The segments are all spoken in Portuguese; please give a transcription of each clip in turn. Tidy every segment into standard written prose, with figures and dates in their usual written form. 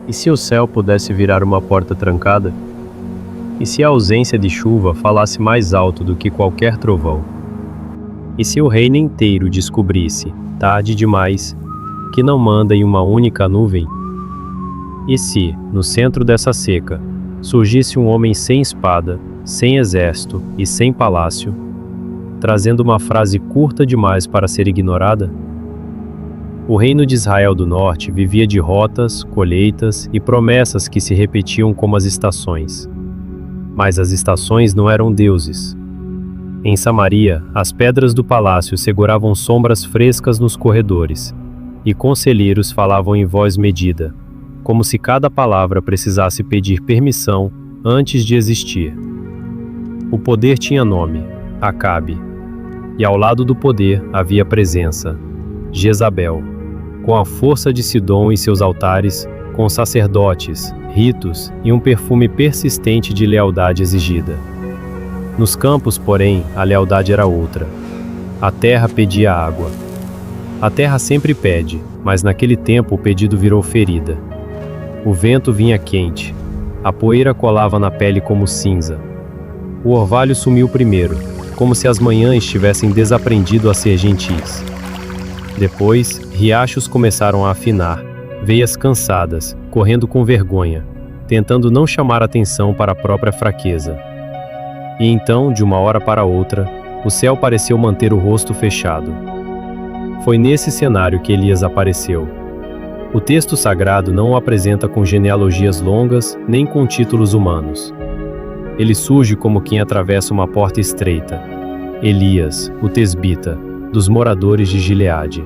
E se o céu pudesse virar uma porta trancada? E se a ausência de chuva falasse mais alto do que qualquer trovão? E se o reino inteiro descobrisse, tarde demais, que não manda em uma única nuvem? E se, no centro dessa seca, surgisse um homem sem espada, sem exército e sem palácio, trazendo uma frase curta demais para ser ignorada? O reino de Israel do Norte vivia de rotas, colheitas e promessas que se repetiam como as estações. Mas as estações não eram deuses. Em Samaria, as pedras do palácio seguravam sombras frescas nos corredores, e conselheiros falavam em voz medida, como se cada palavra precisasse pedir permissão antes de existir. O poder tinha nome, Acabe, e ao lado do poder havia presença, Jezabel, com a força de Sidom e seus altares, com sacerdotes, ritos e um perfume persistente de lealdade exigida. Nos campos, porém, a lealdade era outra. A terra pedia água. A terra sempre pede, mas naquele tempo o pedido virou ferida. O vento vinha quente, a poeira colava na pele como cinza. O orvalho sumiu primeiro, como se as manhãs tivessem desaprendido a ser gentis. Depois, riachos começaram a afinar, veias cansadas, correndo com vergonha, tentando não chamar atenção para a própria fraqueza. E então, de uma hora para outra, o céu pareceu manter o rosto fechado. Foi nesse cenário que Elias apareceu. O texto sagrado não o apresenta com genealogias longas, nem com títulos humanos. Ele surge como quem atravessa uma porta estreita. Elias, o tesbita, dos moradores de Gileade.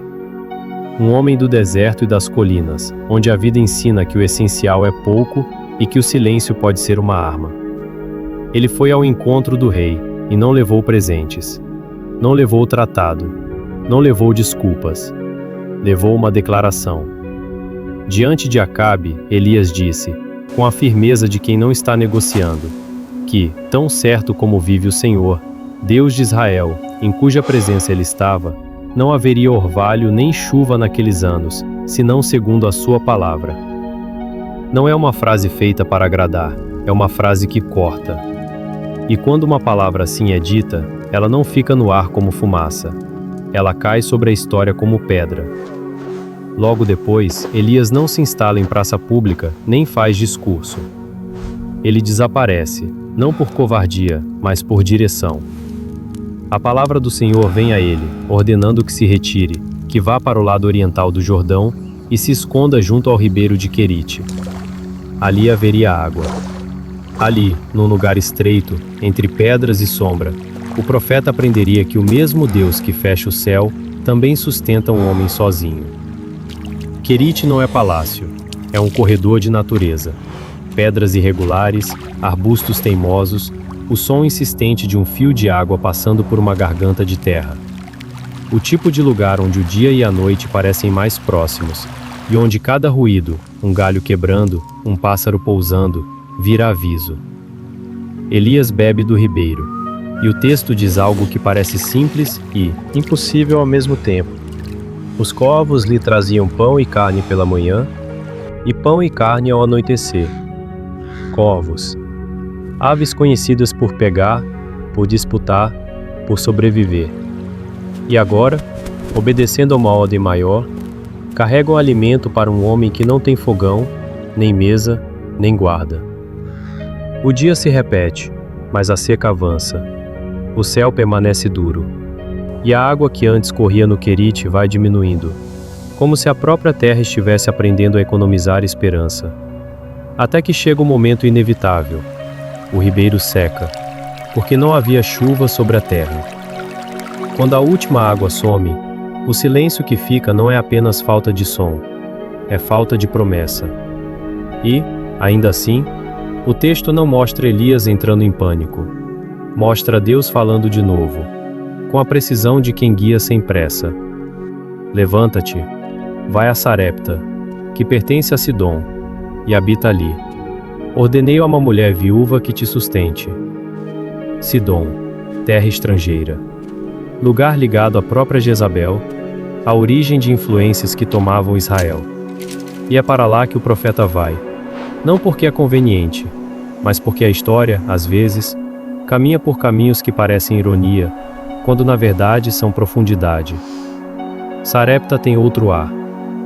Um homem do deserto e das colinas, onde a vida ensina que o essencial é pouco e que o silêncio pode ser uma arma. Ele foi ao encontro do rei e não levou presentes. Não levou tratado. Não levou desculpas. Levou uma declaração. Diante de Acabe, Elias disse, com a firmeza de quem não está negociando, que, tão certo como vive o Senhor, Deus de Israel, em cuja presença ele estava, não haveria orvalho nem chuva naqueles anos, senão segundo a sua palavra. Não é uma frase feita para agradar, é uma frase que corta. E quando uma palavra assim é dita, ela não fica no ar como fumaça. Ela cai sobre a história como pedra. Logo depois, Elias não se instala em praça pública, nem faz discurso. Ele desaparece, não por covardia, mas por direção. A palavra do Senhor vem a ele, ordenando que se retire, que vá para o lado oriental do Jordão e se esconda junto ao ribeiro de Querite. Ali haveria água. Ali, num lugar estreito, entre pedras e sombra, o profeta aprenderia que o mesmo Deus que fecha o céu também sustenta um homem sozinho. Querite não é palácio, é um corredor de natureza. Pedras irregulares, arbustos teimosos, o som insistente de um fio de água passando por uma garganta de terra. O tipo de lugar onde o dia e a noite parecem mais próximos, e onde cada ruído, um galho quebrando, um pássaro pousando, vira aviso. Elias bebe do ribeiro, e o texto diz algo que parece simples e impossível ao mesmo tempo. Os corvos lhe traziam pão e carne pela manhã, e pão e carne ao anoitecer. Corvos, aves conhecidas por pegar, por disputar, por sobreviver. E agora, obedecendo a uma ordem maior, carregam alimento para um homem que não tem fogão, nem mesa, nem guarda. O dia se repete, mas a seca avança. O céu permanece duro. E a água que antes corria no Querite vai diminuindo, como se a própria terra estivesse aprendendo a economizar esperança. Até que chega o momento inevitável. O ribeiro seca, porque não havia chuva sobre a terra. Quando a última água some, o silêncio que fica não é apenas falta de som, é falta de promessa. E, ainda assim, o texto não mostra Elias entrando em pânico. Mostra Deus falando de novo, com a precisão de quem guia sem pressa. Levanta-te, vai a Sarepta, que pertence a Sidom, e habita ali. Ordenei a uma mulher viúva que te sustente. Sidom, terra estrangeira. Lugar ligado à própria Jezabel, a origem de influências que tomavam Israel. E é para lá que o profeta vai, Não porque é conveniente, mas porque a história, às vezes, caminha por caminhos que parecem ironia, quando na verdade são profundidade. Sarepta tem outro ar,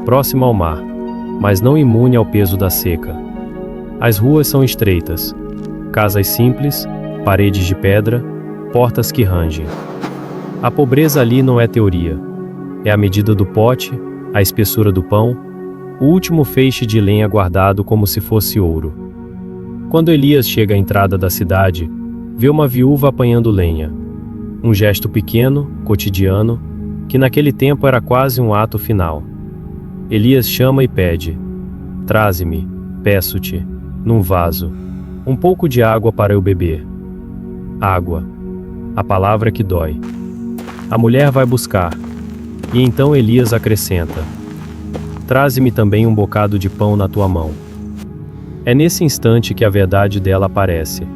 próximo ao mar, mas não imune ao peso da seca. As ruas são estreitas, casas simples, paredes de pedra, portas que rangem. A pobreza ali não é teoria. É a medida do pote, a espessura do pão, o último feixe de lenha guardado como se fosse ouro. Quando Elias chega à entrada da cidade, vê uma viúva apanhando lenha. Um gesto pequeno, cotidiano, que naquele tempo era quase um ato final. Elias chama e pede: traze-me, peço-te, num vaso, um pouco de água para eu beber. Água, a palavra que dói. A mulher vai buscar, e então Elias acrescenta: traze-me também um bocado de pão na tua mão. É nesse instante que a verdade dela aparece.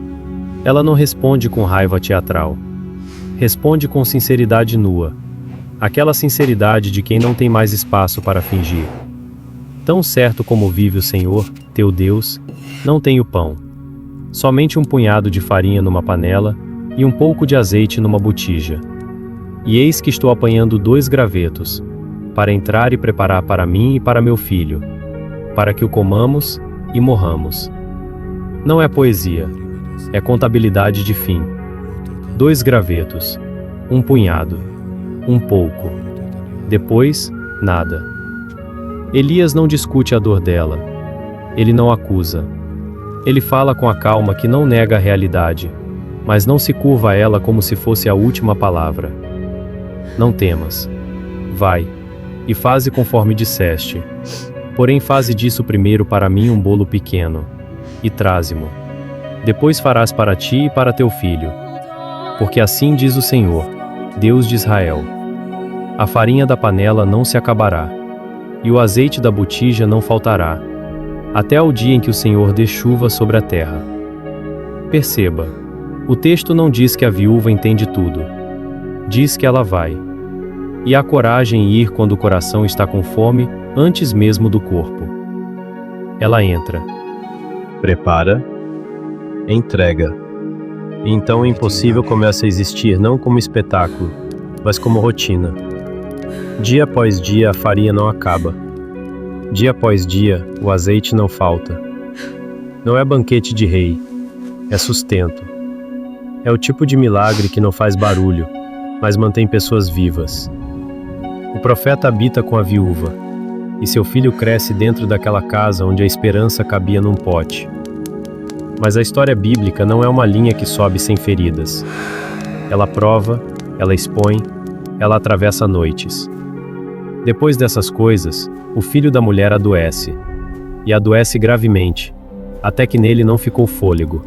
Ela não responde com raiva teatral. Responde com sinceridade nua. Aquela sinceridade de quem não tem mais espaço para fingir. Tão certo como vive o Senhor, teu Deus, não tenho pão. Somente um punhado de farinha numa panela e um pouco de azeite numa botija. E eis que estou apanhando 2 gravetos, para entrar e preparar para mim e para meu filho, para que o comamos e morramos. Não é poesia, é contabilidade de fim. 2 gravetos, um punhado, um pouco. Depois, nada. Elias não discute a dor dela. Ele não acusa. Ele fala com a calma que não nega a realidade, mas não se curva a ela como se fosse a última palavra. Não temas. Vai, e faze conforme disseste. Porém faze disso primeiro para mim um bolo pequeno, e traze-mo. Depois farás para ti e para teu filho. Porque assim diz o Senhor, Deus de Israel: a farinha da panela não se acabará, e o azeite da botija não faltará, até ao dia em que o Senhor dê chuva sobre a terra. Perceba, o texto não diz que a viúva entende tudo. Diz que ela vai. E há coragem em ir quando o coração está com fome, antes mesmo do corpo. Ela entra. Prepara, entrega. E então o impossível começa a existir não como espetáculo, mas como rotina. Dia após dia a farinha não acaba. Dia após dia o azeite não falta. Não é banquete de rei, é sustento. É o tipo de milagre que não faz barulho, mas mantém pessoas vivas. O profeta habita com a viúva, e seu filho cresce dentro daquela casa onde a esperança cabia num pote. Mas a história bíblica não é uma linha que sobe sem feridas. Ela prova, ela expõe, ela atravessa noites. Depois dessas coisas, o filho da mulher adoece, e adoece gravemente, até que nele não ficou fôlego.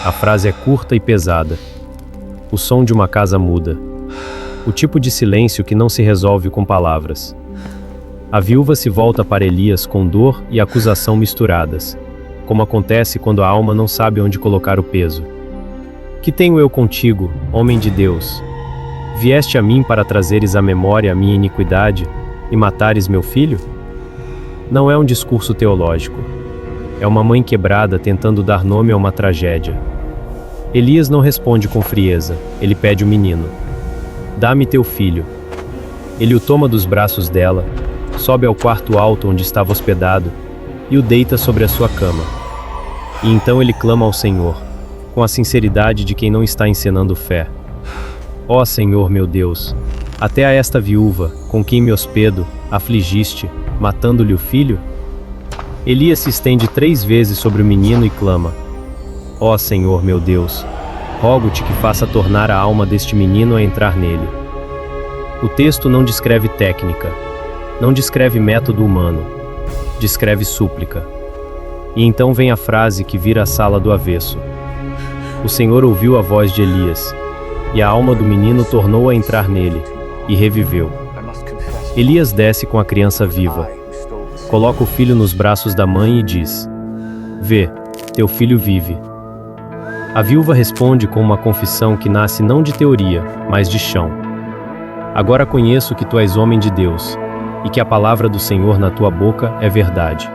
A frase é curta e pesada. O som de uma casa muda. O tipo de silêncio que não se resolve com palavras. A viúva se volta para Elias com dor e acusação misturadas, como acontece quando a alma não sabe onde colocar o peso. Que tenho eu contigo, homem de Deus? Vieste a mim para trazeres à memória a minha iniquidade e matares meu filho? Não é um discurso teológico. É uma mãe quebrada tentando dar nome a uma tragédia. Elias não responde com frieza, ele pede o menino. Dá-me teu filho. Ele o toma dos braços dela, sobe ao quarto alto onde estava hospedado e o deita sobre a sua cama. E então ele clama ao Senhor, com a sinceridade de quem não está encenando fé. Ó Senhor meu Deus, até a esta viúva, com quem me hospedo, afligiste, matando-lhe o filho? Elias se estende 3 vezes sobre o menino e clama: ó Senhor meu Deus, rogo-te que faça tornar a alma deste menino a entrar nele. O texto não descreve técnica, não descreve método humano, descreve súplica. E então vem a frase que vira a sala do avesso. O Senhor ouviu a voz de Elias, e a alma do menino tornou a entrar nele, e reviveu. Elias desce com a criança viva, coloca o filho nos braços da mãe e diz: vê, teu filho vive. A viúva responde com uma confissão que nasce não de teoria, mas de chão. Agora conheço que tu és homem de Deus, e que a palavra do Senhor na tua boca é verdade.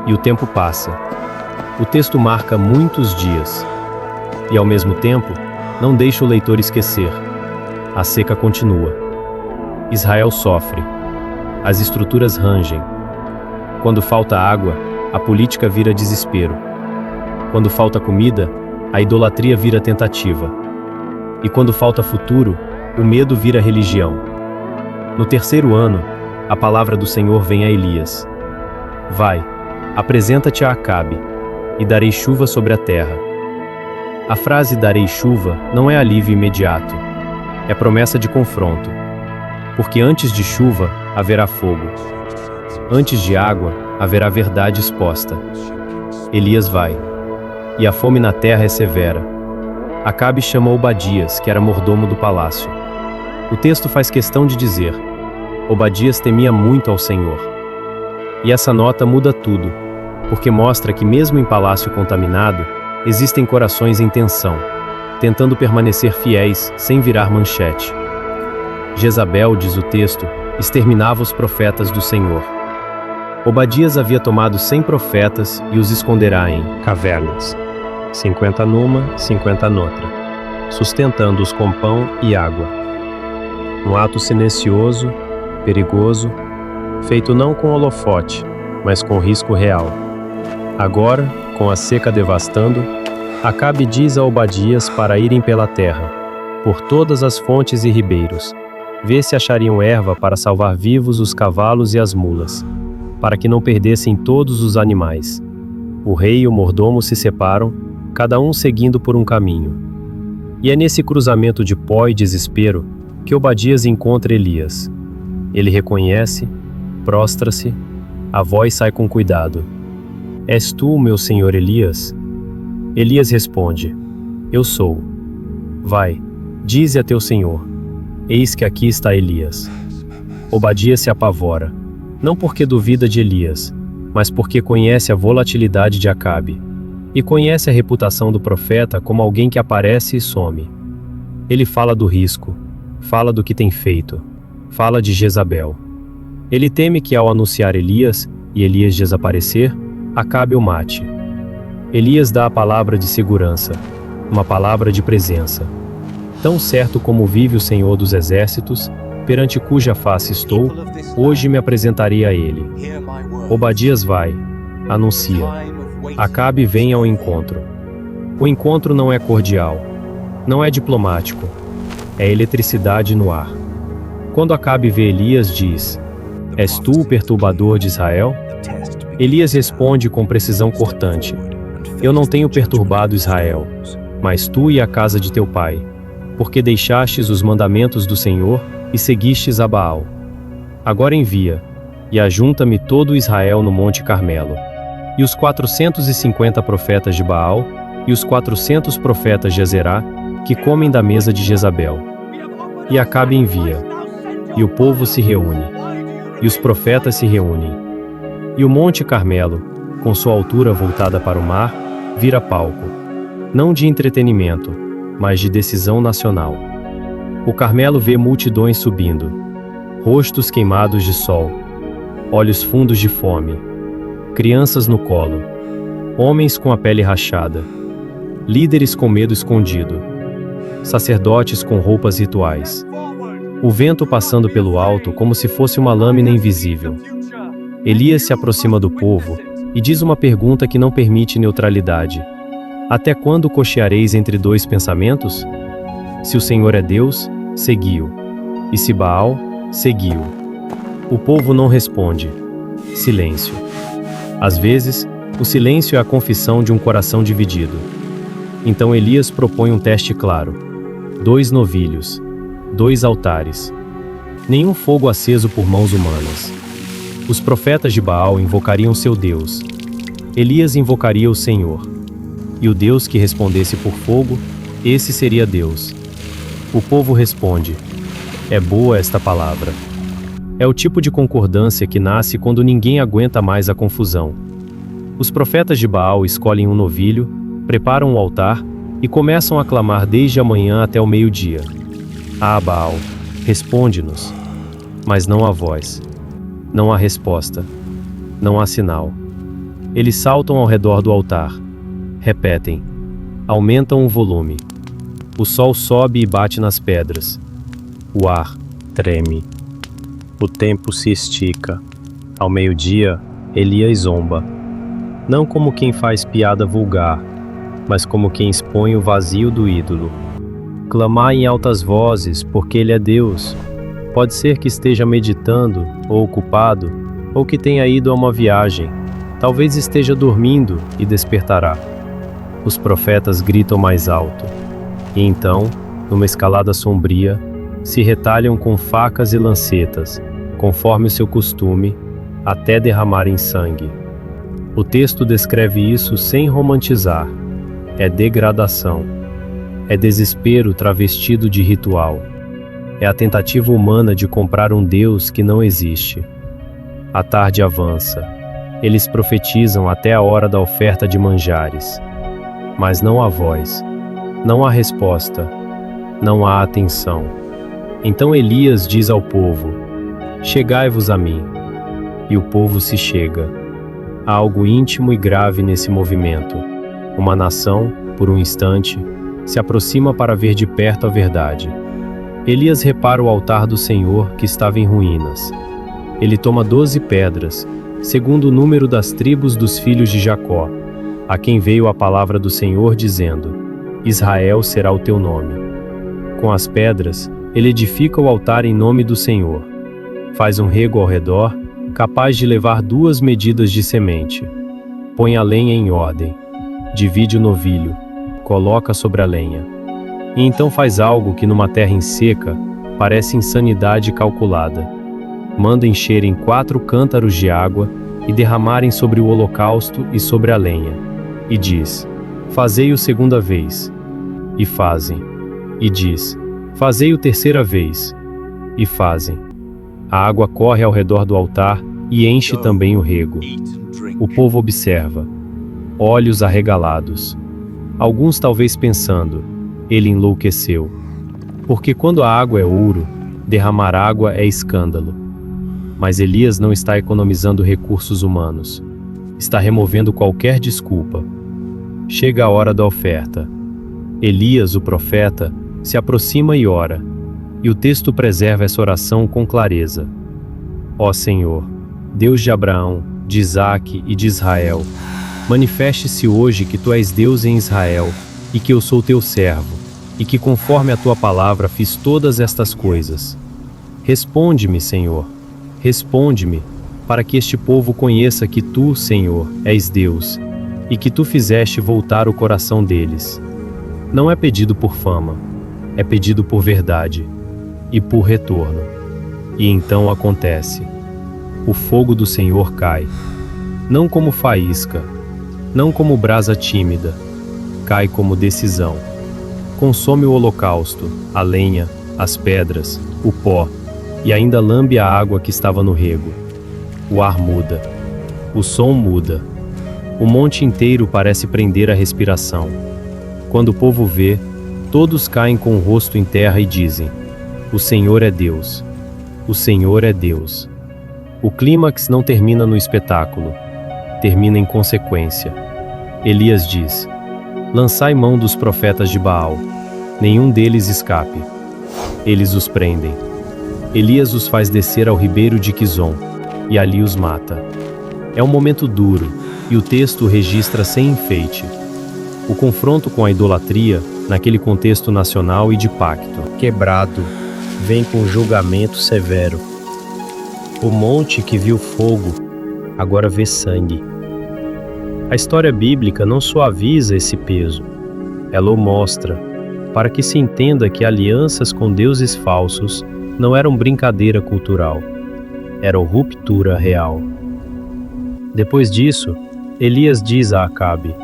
E o tempo passa. O texto marca muitos dias. E ao mesmo tempo, não deixa o leitor esquecer. A seca continua. Israel sofre. As estruturas rangem. Quando falta água, a política vira desespero. Quando falta comida, a idolatria vira tentativa. E quando falta futuro, o medo vira religião. No terceiro ano, a palavra do Senhor vem a Elias. Vai, apresenta-te a Acabe, e darei chuva sobre a terra. A frase darei chuva não é alívio imediato, é promessa de confronto. Porque antes de chuva, haverá fogo. Antes de água, haverá verdade exposta. Elias vai, e a fome na terra é severa. Acabe chama Obadias, que era mordomo do palácio. O texto faz questão de dizer: Obadias temia muito ao Senhor. E essa nota muda tudo, porque mostra que mesmo em palácio contaminado, existem corações em tensão, tentando permanecer fiéis sem virar manchete. Jezabel, diz o texto, exterminava os profetas do Senhor. Obadias havia tomado 100 profetas e os esconderá em cavernas, 50 numa, 50 noutra, sustentando-os com pão e água. Um ato silencioso, perigoso, feito não com holofote, mas com risco real. Agora, com a seca devastando, Acabe diz a Obadias para irem pela terra, por todas as fontes e ribeiros, ver se achariam erva para salvar vivos os cavalos e as mulas, para que não perdessem todos os animais. O rei e o mordomo se separam, cada um seguindo por um caminho. E é nesse cruzamento de pó e desespero que Obadias encontra Elias. Ele reconhece, prostra-se, a voz sai com cuidado. És tu, meu senhor Elias? Elias responde: Eu sou. Vai, dize a teu senhor: Eis que aqui está Elias. Obadias se apavora, não porque duvida de Elias, mas porque conhece a volatilidade de Acabe, e conhece a reputação do profeta como alguém que aparece e some. Ele fala do risco, fala do que tem feito, fala de Jezabel. Ele teme que ao anunciar Elias, e Elias desaparecer, Acabe o mate. Elias dá a palavra de segurança, uma palavra de presença. Tão certo como vive o Senhor dos Exércitos, perante cuja face estou, hoje me apresentarei a ele. Obadias vai, anuncia. Acabe vem ao encontro. O encontro não é cordial, não é diplomático, é eletricidade no ar. Quando Acabe vê Elias, diz: És tu o perturbador de Israel? Elias responde com precisão cortante: Eu não tenho perturbado Israel, mas tu e a casa de teu pai, porque deixastes os mandamentos do Senhor e seguistes a Baal. Agora envia, e ajunta-me todo Israel no Monte Carmelo, e os 450 profetas de Baal, e os 400 profetas de Azerá, que comem da mesa de Jezabel. E Acabe envia, e o povo se reúne, e os profetas se reúnem. E o Monte Carmelo, com sua altura voltada para o mar, vira palco, não de entretenimento, mas de decisão nacional. O Carmelo vê multidões subindo, rostos queimados de sol, olhos fundos de fome, crianças no colo, homens com a pele rachada, líderes com medo escondido, sacerdotes com roupas rituais. O vento passando pelo alto como se fosse uma lâmina invisível. Elias se aproxima do povo e diz uma pergunta que não permite neutralidade: Até quando cocheareis entre dois pensamentos? Se o Senhor é Deus, segui-o. E se Baal, segui-o. O povo não responde. Silêncio. Às vezes, o silêncio é a confissão de um coração dividido. Então Elias propõe um teste claro: 2 novilhos, 2 altares. Nenhum fogo aceso por mãos humanas. Os profetas de Baal invocariam seu Deus. Elias invocaria o Senhor. E o Deus que respondesse por fogo, esse seria Deus. O povo responde: É boa esta palavra. É o tipo de concordância que nasce quando ninguém aguenta mais a confusão. Os profetas de Baal escolhem um novilho, preparam o altar e começam a clamar desde a manhã até o meio-dia. Ah, Baal, responde-nos. Mas não há voz. Não há resposta. Não há sinal. Eles saltam ao redor do altar. Repetem. Aumentam o volume. O sol sobe e bate nas pedras. O ar treme. O tempo se estica. Ao meio-dia, Elias zomba. Não como quem faz piada vulgar, mas como quem expõe o vazio do ídolo. Clamar em altas vozes, porque ele é Deus. Pode ser que esteja meditando, ou ocupado, ou que tenha ido a uma viagem. Talvez esteja dormindo e despertará. Os profetas gritam mais alto. E então, numa escalada sombria, se retalham com facas e lancetas, conforme o seu costume, até derramarem sangue. O texto descreve isso sem romantizar. É degradação. É desespero travestido de ritual. É a tentativa humana de comprar um Deus que não existe. A tarde avança. Eles profetizam até a hora da oferta de manjares. Mas não há voz. Não há resposta. Não há atenção. Então Elias diz ao povo: chegai-vos a mim. E o povo se chega. Há algo íntimo e grave nesse movimento. Uma nação, por um instante, se aproxima para ver de perto a verdade. Elias repara o altar do Senhor que estava em ruínas. Ele toma 12 pedras, segundo o número das tribos dos filhos de Jacó, a quem veio a palavra do Senhor dizendo: Israel será o teu nome. Com as pedras, ele edifica o altar em nome do Senhor. Faz um rego ao redor, capaz de levar 2 medidas de semente. Põe a lenha em ordem. Divide o novilho. Coloca sobre a lenha. E então faz algo que numa terra em seca parece insanidade calculada. Manda encherem 4 cântaros de água e derramarem sobre o holocausto e sobre a lenha. E diz: fazei-o segunda vez. E fazem. E diz: fazei-o terceira vez. E fazem. A água corre ao redor do altar e enche também o rego. O povo observa, olhos arregalados. Alguns talvez pensando: ele enlouqueceu. Porque quando a água é ouro, derramar água é escândalo. Mas Elias não está economizando recursos humanos. Está removendo qualquer desculpa. Chega a hora da oferta. Elias, o profeta, se aproxima e ora. E o texto preserva essa oração com clareza. Ó Senhor, Deus de Abraão, de Isaque e de Israel, manifeste-se hoje que tu és Deus em Israel, e que eu sou teu servo, e que conforme a tua palavra fiz todas estas coisas. Responde-me, Senhor, responde-me, para que este povo conheça que tu, Senhor, és Deus, e que tu fizeste voltar o coração deles. Não é pedido por fama, é pedido por verdade, e por retorno. E então acontece. O fogo do Senhor cai, não como faísca, não como brasa tímida, cai como decisão. Consome o holocausto, a lenha, as pedras, o pó, e ainda lambe a água que estava no rego. O ar muda, o som muda, o monte inteiro parece prender a respiração. Quando o povo vê, todos caem com o rosto em terra e dizem: o Senhor é Deus. O Senhor é Deus. O clímax não termina no espetáculo, termina em consequência. Elias diz: lançai mão dos profetas de Baal, nenhum deles escape. Eles os prendem. Elias os faz descer ao ribeiro de Quizon, e ali os mata. É um momento duro, e o texto o registra sem enfeite. O confronto com a idolatria, naquele contexto nacional e de pacto, quebrado, vem com julgamento severo. O monte que viu fogo, agora vê sangue. A história bíblica não suaviza esse peso, ela o mostra, para que se entenda que alianças com deuses falsos não eram brincadeira cultural, eram ruptura real. Depois disso, Elias diz a Acabe: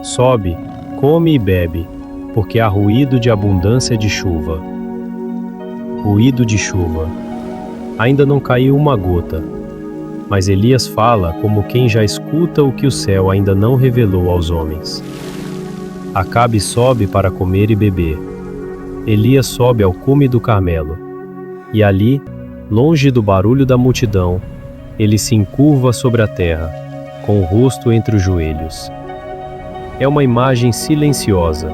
sobe, come e bebe, porque há ruído de abundância de chuva. Ruído de chuva. Ainda não caiu uma gota, mas Elias fala como quem já escuta o que o céu ainda não revelou aos homens. Acabe sobe para comer e beber. Elias sobe ao cume do Carmelo. E ali, longe do barulho da multidão, ele se encurva sobre a terra, com o rosto entre os joelhos. É uma imagem silenciosa.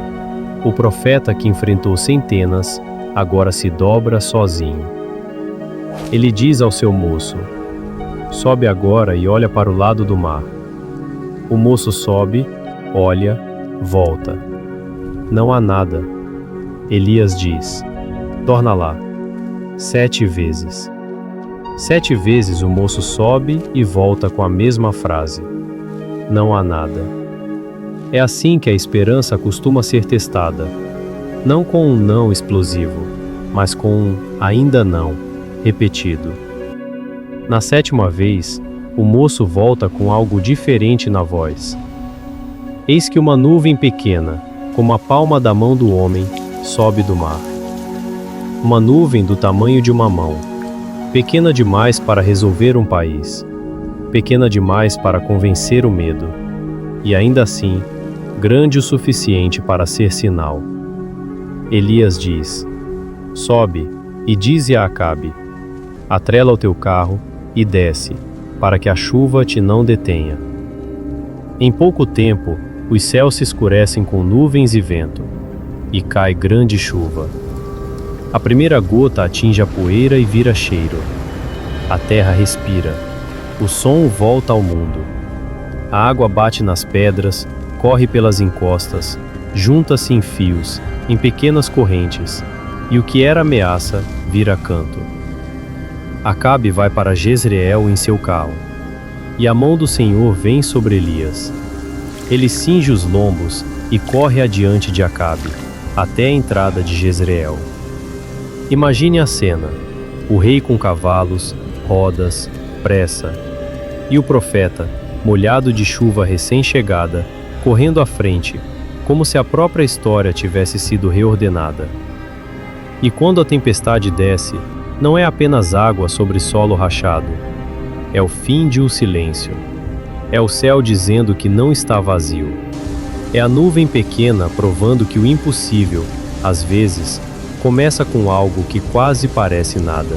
O profeta que enfrentou centenas, agora se dobra sozinho. Ele diz ao seu moço: sobe agora e olha para o lado do mar. O moço sobe, olha, volta. Não há nada. Elias diz: torna lá. 7 vezes. 7 vezes o moço sobe e volta com a mesma frase: não há nada. É assim que a esperança costuma ser testada, não com um não explosivo, mas com um ainda não, repetido. Na 7ª vez, o moço volta com algo diferente na voz. Eis que uma nuvem pequena, como a palma da mão do homem, sobe do mar. Uma nuvem do tamanho de uma mão, pequena demais para resolver um país, pequena demais para convencer o medo, e ainda assim, grande o suficiente para ser sinal. Elias diz: sobe e dize a Acabe: atrela o teu carro e desce, para que a chuva te não detenha. Em pouco tempo, os céus se escurecem com nuvens e vento, e cai grande chuva. A primeira gota atinge a poeira e vira cheiro. A terra respira. O som volta ao mundo. A água bate nas pedras, corre pelas encostas, junta-se em fios, em pequenas correntes, e o que era ameaça vira canto. Acabe vai para Jezreel em seu carro, e a mão do Senhor vem sobre Elias. Ele cinge os lombos e corre adiante de Acabe, até a entrada de Jezreel. Imagine a cena: o rei com cavalos, rodas, pressa, e o profeta, molhado de chuva recém-chegada, correndo à frente, como se a própria história tivesse sido reordenada. E quando a tempestade desce, não é apenas água sobre solo rachado. É o fim de um silêncio. É o céu dizendo que não está vazio. É a nuvem pequena provando que o impossível, às vezes, começa com algo que quase parece nada.